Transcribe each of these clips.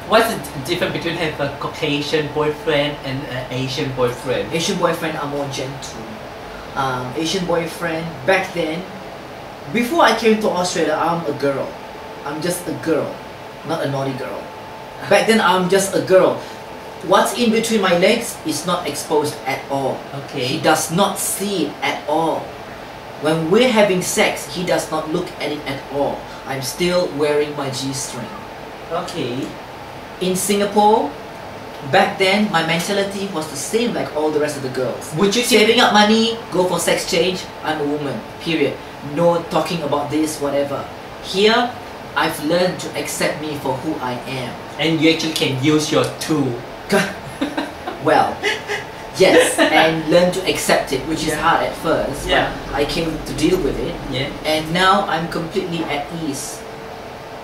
What's the difference between have a Caucasian boyfriend and an Asian boyfriend? Asian boyfriend are more gentle. Asian boyfriend, back then, before I came to Australia, I'm a girl. I'm just a girl, not a naughty girl. Back then, I'm just a girl. What's in between my legs is not exposed at all. Okay. He does not see it at all. When we're having sex, he does not look at it at all. I'm still wearing my G-string. Okay. In Singapore, back then, my mentality was the same like all the rest of the girls. Would you saving up money, go for sex change, I'm a woman, period. No talking about this, whatever. Here, I've learned to accept me for who I am. And you actually can use your tool. Well, yes, and learn to accept it, which is hard at first. Yeah. I came to deal with it. Yeah. And now I'm completely at ease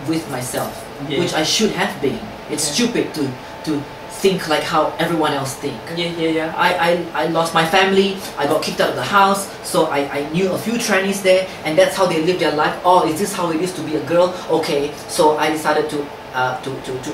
with myself, which I should have been. It's stupid to think like how everyone else think. Yeah. I lost my family, I got kicked out of the house, so I knew a few trannies there, and that's how they live their life. Oh, is this how it is to be a girl? Okay, so I decided to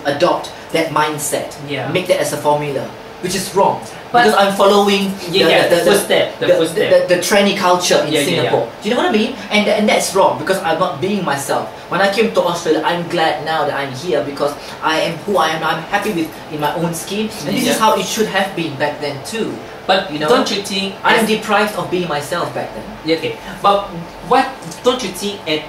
adopt that mindset, make that as a formula, which is wrong. Because I'm following the tranny culture in Singapore. Do you know what I mean? And that's wrong because I'm not being myself. When I came to Australia, I'm glad now that I'm here because I am who I am. I'm happy with in my own skin, and this is how it should have been back then too. But you know, don't you think I'm deprived of being myself back then? Yeah, okay. But what don't you think at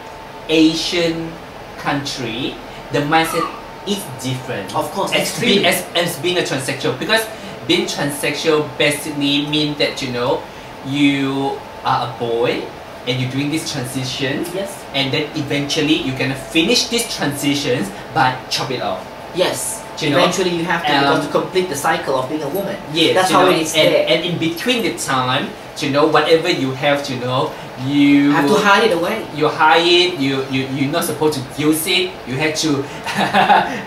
Asian country the mindset is different? Of course, as being a transsexual, because being transsexual basically means that you know you are a boy and you're doing this transition, and then eventually you're gonna finish these transitions by chop it off. Yes. You eventually you have to complete the cycle of being a woman. Yes, that's how it is. And in between the time, you know, whatever you have, you know, you have to hide it away. You hide it. You're not supposed to use it. You have to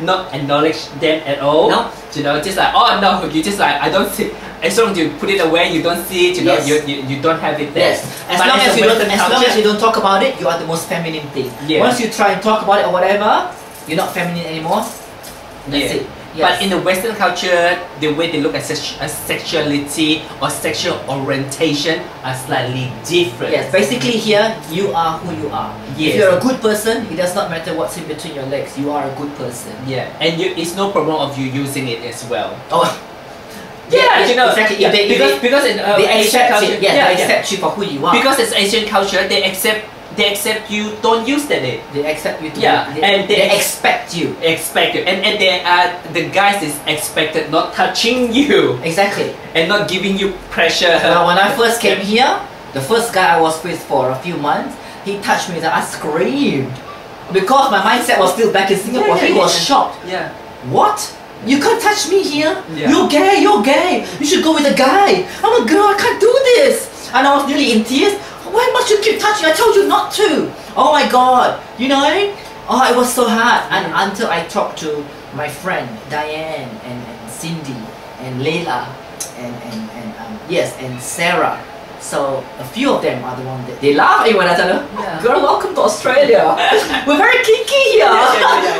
not acknowledge them at all. No. You know, just like, oh no, you just like, I don't see. As long as you put it away, you don't see it. You know, you don't have it there. Yes. As long as you don't talk about it, you are the most feminine thing. Once you try and talk about it or whatever, you're not feminine anymore. That's it. But in the Western culture, the way they look at sexuality or sexual orientation are slightly different. Yes, basically here, you are who you are. Yes. If you're a good person, it does not matter what's in between your legs, you are a good person. Yeah, and it's no problem of you using it as well. Oh. Yeah, you know, exactly. Because in they Asian accept culture, it. They accept you for who you are. Because it's Asian culture, they accept you don't use that. They accept you to and they expect you. And they are the guys is expected not touching you. Exactly. And not giving you pressure. Well, when I first came here, the first guy I was with for a few months, he touched me and I screamed. Because my mindset was still back in Singapore, he was shocked. Yeah. What? You can't touch me here? Yeah. You're gay, you should go with a guy. I'm a girl, I can't do this. And I was nearly in tears. Why must you keep touching? I told you not to. Oh my god. You know? Oh, it was so hard. And until I talked to my friend Diane and Cindy and Layla and Sarah. So a few of them are the ones that they laugh at me when I tell them, girl, welcome to Australia. We're very kinky here.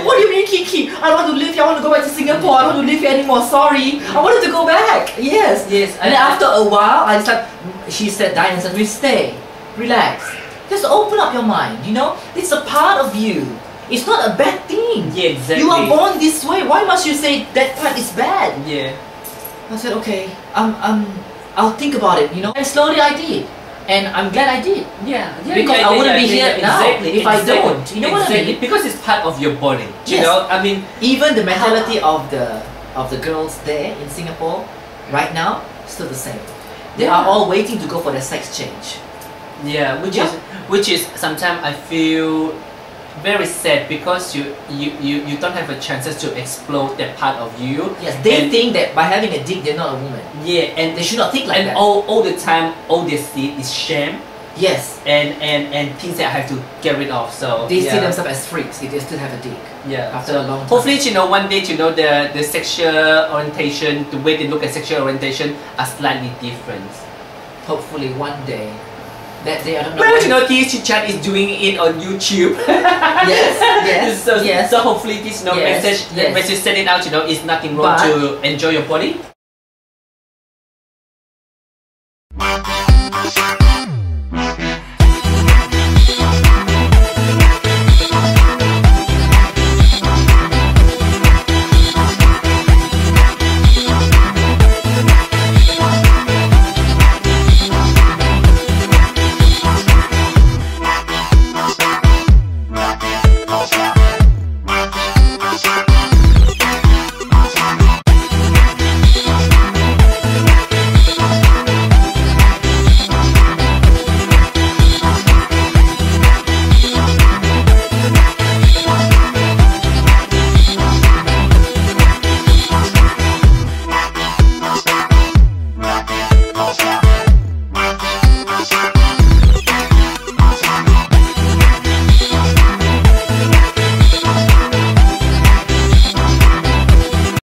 What do you mean kinky? I don't want to live here. I want to go back to Singapore. I don't want to live here anymore. Sorry. I wanted to go back. Yes. And then after a while, I decided, she said, Diane said, we stay. Relax. Just open up your mind, you know? It's a part of you. It's not a bad thing. Yeah, exactly. You are born this way. Why must you say that part is bad? Yeah. I said, okay, I'll think about it, you know? And slowly I did. And I'm glad I did. Yeah. Because I wouldn't be here now if I don't. You know what I mean? Because it's part of your body. You know, I mean, even the mentality of the girls there in Singapore right now still the same. They are all waiting to go for the sex change. Yeah, which is sometimes I feel very sad because you don't have a chances to explore that part of you. Yes, they think that by having a dick they're not a woman. Yeah, and they should not think like that. And all the time, all they see is shame. Yes. And things that I have to get rid of. So they see themselves as freaks if they still have a dick. Yeah. After a long time. Hopefully, you know, one day, you know, the sexual orientation, the way they look at sexual orientation are slightly different. Hopefully one day. that day. I don't know. Well, you know, TSChitChat is doing it on YouTube. yes, so hopefully this message send it out. You know, is nothing wrong to enjoy your body.